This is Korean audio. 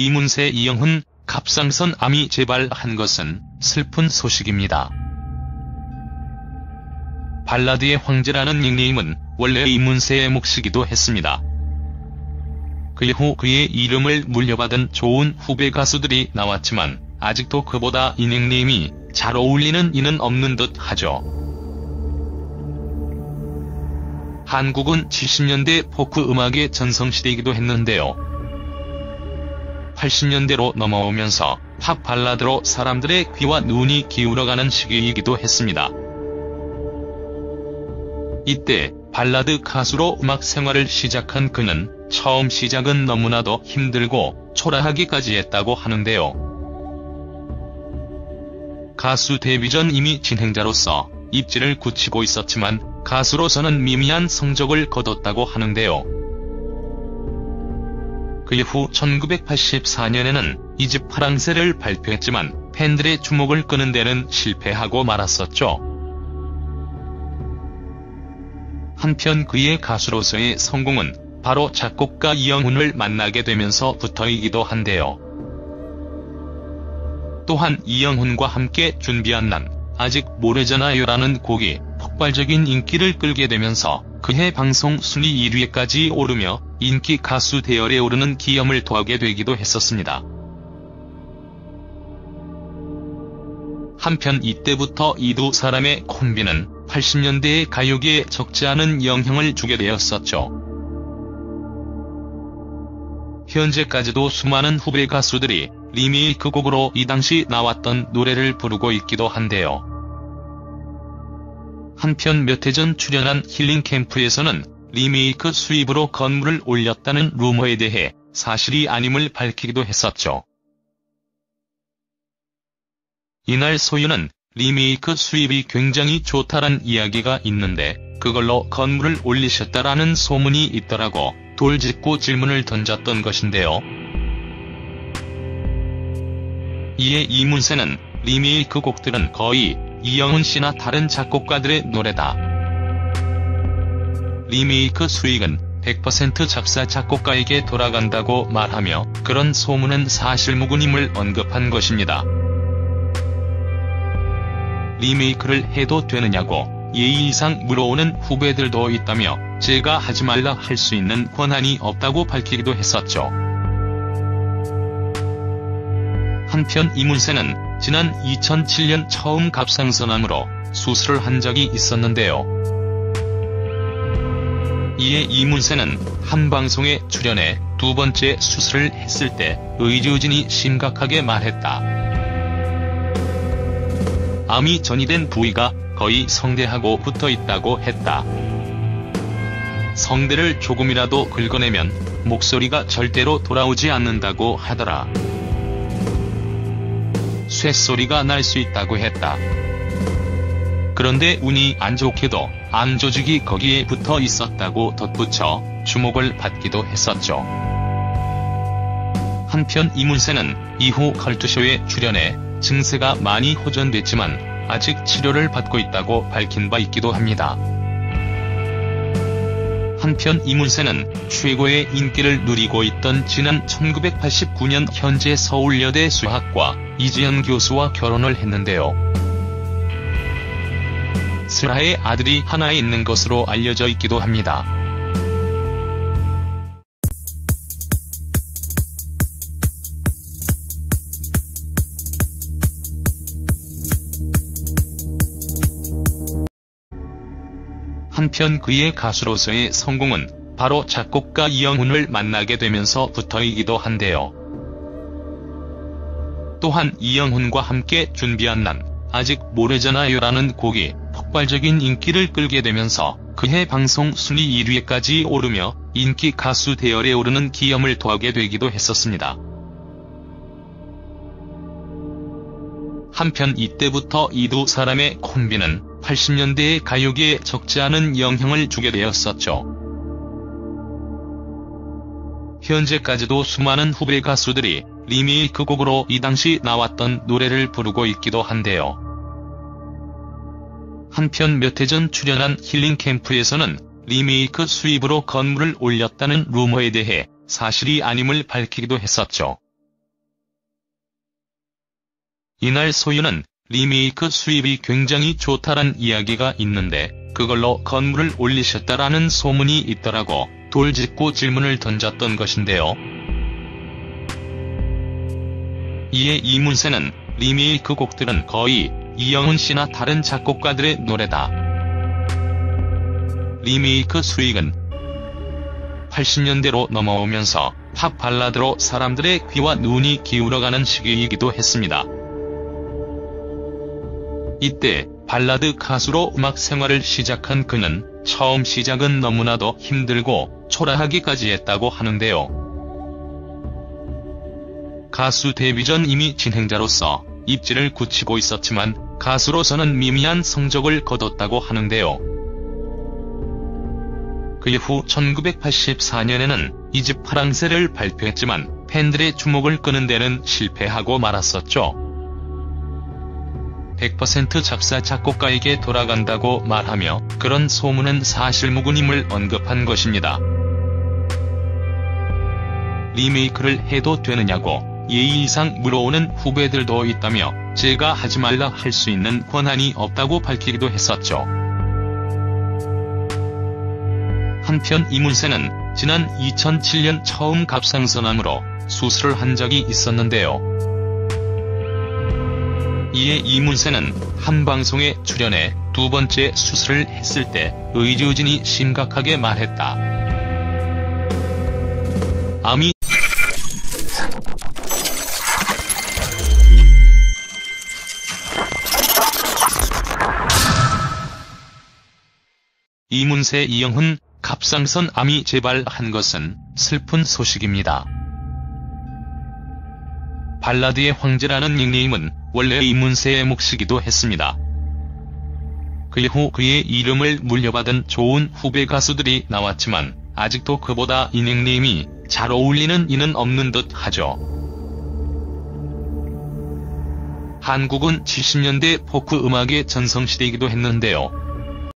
이문세, 이영훈, 갑상선암이 재발한 것은 슬픈 소식입니다. 발라드의 황제라는 닉네임은 원래 이문세의 몫이기도 했습니다. 그 이후 그의 이름을 물려받은 좋은 후배 가수들이 나왔지만 아직도 그보다 이 닉네임이 잘 어울리는 이는 없는 듯 하죠. 한국은 70년대 포크 음악의 전성시대이기도 했는데요. 80년대로 넘어오면서 팝 발라드로 사람들의 귀와 눈이 기울어가는 시기이기도 했습니다. 이때 발라드 가수로 음악 생활을 시작한 그는 처음 시작은 너무나도 힘들고 초라하기까지 했다고 하는데요. 가수 데뷔 전 이미 진행자로서 입지를 굳히고 있었지만 가수로서는 미미한 성적을 거뒀다고 하는데요. 그 이후 1984년에는 2집 파랑새를 발표했지만 팬들의 주목을 끄는 데는 실패하고 말았었죠. 한편 그의 가수로서의 성공은 바로 작곡가 이영훈을 만나게 되면서부터이기도 한데요. 또한 이영훈과 함께 준비한 난 아직 모르잖아요라는 곡이 폭발적인 인기를 끌게 되면서 그해 방송 순위 1위에까지 오르며 인기 가수 대열에 오르는 기염을 더하게 되기도 했었습니다. 한편 이때부터 이 두 사람의 콤비는 80년대의 가요계에 적지 않은 영향을 주게 되었었죠. 현재까지도 수많은 후배 가수들이 리메이크 곡으로 이 당시 나왔던 노래를 부르고 있기도 한데요. 한편 몇 해 전 출연한 힐링캠프에서는 리메이크 수입으로 건물을 올렸다는 루머에 대해 사실이 아님을 밝히기도 했었죠. 이날 소유는 리메이크 수입이 굉장히 좋다란 이야기가 있는데 그걸로 건물을 올리셨다라는 소문이 있더라고 돌직구 질문을 던졌던 것인데요. 이에 이문세는 리메이크 곡들은 거의 이영훈 씨나 다른 작곡가들의 노래다. 리메이크 수익은 100% 작사 작곡가에게 돌아간다고 말하며 그런 소문은 사실무근임을 언급한 것입니다. 리메이크를 해도 되느냐고 예의이상 물어오는 후배들도 있다며 제가 하지 말라 할 수 있는 권한이 없다고 밝히기도 했었죠. 한편 이문세는 지난 2007년 처음 갑상선암으로 수술을 한 적이 있었는데요. 이에 이문세는 한 방송에 출연해 두 번째 수술을 했을 때 의료진이 심각하게 말했다. 암이 전이된 부위가 거의 성대하고 붙어있다고 했다. 성대를 조금이라도 긁어내면 목소리가 절대로 돌아오지 않는다고 하더라. 쇳소리가 날 수 있다고 했다. 그런데 운이 안 좋게도 암 조직이 거기에 붙어 있었다고 덧붙여 주목을 받기도 했었죠. 한편 이문세는 이후 컬투쇼에 출연해 증세가 많이 호전됐지만 아직 치료를 받고 있다고 밝힌 바 있기도 합니다. 한편 이문세는 최고의 인기를 누리고 있던 지난 1989년 현재 서울여대 수학과 이지연 교수와 결혼을 했는데요. 슬하의 아들이 하나 있는 것으로 알려져 있기도 합니다. 한편 그의 가수로서의 성공은 바로 작곡가 이영훈을 만나게 되면서부터이기도 한데요. 또한 이영훈과 함께 준비한 난 아직 모르잖아요라는 곡이 폭발적인 인기를 끌게 되면서 그해 방송 순위 1위에까지 오르며 인기 가수 대열에 오르는 기염을 더하게 되기도 했었습니다. 한편 이때부터 이 두 사람의 콤비는 80년대의 가요계에 적지 않은 영향을 주게 되었었죠. 현재까지도 수많은 후배 가수들이 리메이크 곡으로 이 당시 나왔던 노래를 부르고 있기도 한데요. 한편 몇 해 전 출연한 힐링캠프에서는 리메이크 수입으로 건물을 올렸다는 루머에 대해 사실이 아님을 밝히기도 했었죠. 이날 소유는 리메이크 수입이 굉장히 좋다란 이야기가 있는데 그걸로 건물을 올리셨다라는 소문이 있더라고 돌직구 질문을 던졌던 것인데요. 이에 이문세는 리메이크 곡들은 거의 이영훈 씨나 다른 작곡가들의 노래다. 리메이크 수익은 80년대로 넘어오면서 팝 발라드로 사람들의 귀와 눈이 기울어가는 시기이기도 했습니다. 이때 발라드 가수로 음악 생활을 시작한 그는 처음 시작은 너무나도 힘들고 초라하기까지 했다고 하는데요. 가수 데뷔 전 이미 진행자로서 입지를 굳히고 있었지만 가수로서는 미미한 성적을 거뒀다고 하는데요. 그 이후 1984년에는 2집 파랑새를 발표했지만 팬들의 주목을 끄는 데는 실패하고 말았었죠. 100% 작사 작곡가에게 돌아간다고 말하며 그런 소문은 사실무근임을 언급한 것입니다. 리메이크를 해도 되느냐고 예의 이상 물어오는 후배들도 있다며 제가 하지 말라 할 수 있는 권한이 없다고 밝히기도 했었죠. 한편 이문세는 지난 2007년 처음 갑상선암으로 수술을 한 적이 있었는데요. 이에 이문세는 한 방송에 출연해 두 번째 수술을 했을 때 의료진이 심각하게 말했다. 암이 이문세 이영훈 갑상선 암이 재발한 것은 슬픈 소식입니다. 발라드의 황제라는 닉네임은 원래 이문세의 몫이기도 했습니다. 그 이후 그의 이름을 물려받은 좋은 후배 가수들이 나왔지만 아직도 그보다 이 닉네임이 잘 어울리는 이는 없는 듯 하죠. 한국은 70년대 포크 음악의 전성시대이기도 했는데요.